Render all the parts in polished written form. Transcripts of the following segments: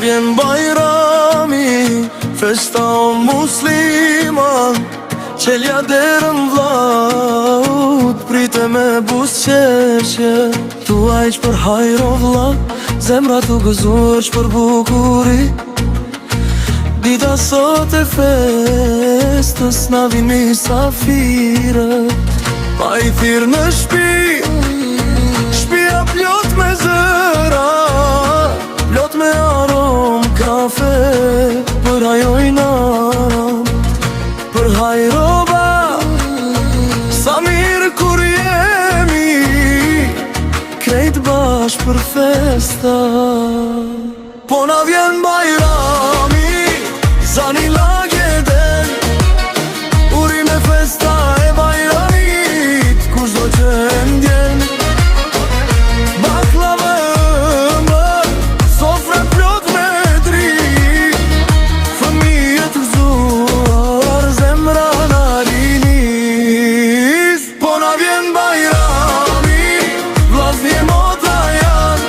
vjen bajrami, festa o musliman, qelja derën vllaut, prite me busqeshje. Tua iq për hajro vlla, zemra tu gëzuar që për bukuri. Dita sot e festës, na vin misafirët, pa i thirë në shpi, shpia plot me zëra, plot me arom kafe, për ajo i nam, për hajroba, sa mirë kur jemi, krejt bash për festa. Po na vjen bajrami, zani lageden, uri me festa e bajramit, kush do që e ndjen. Baklava ëmbër, sofre plot me drit, fëmijët gëzuar, zemra na rinis. Po na vjen bajrami, vllaznie mota jan,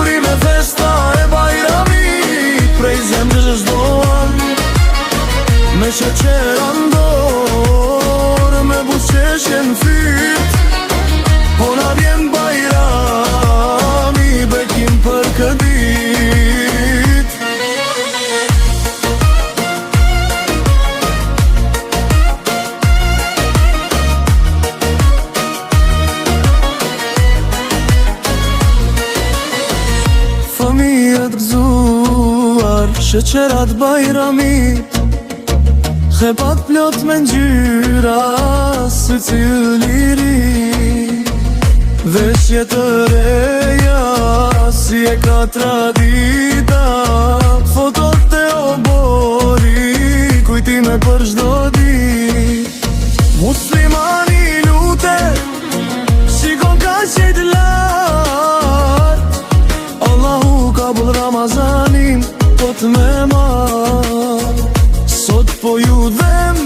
uri me festa e bajramit, prej zemrës doan, me sheqera ndorë, me busqeshje n'fyt. Po na vjen bajrami, bekim për këtë dit. Fëmijët gëzuar, sheqerat bajramit, khepat plot me ngjyra, sy liri. Veshje të reja, si e ka tradita, fotot e obori, kujtime për çdo dit. Muslimani lutet, shikon ka qejt lart, Allahu kabul Ramazanin, po t'me marr. Sot po ju dhem,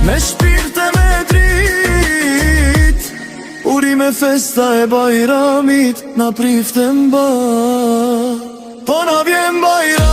me shpirte me drit, uri me festa e bajramit, na prifte mba. Po na vjen bajram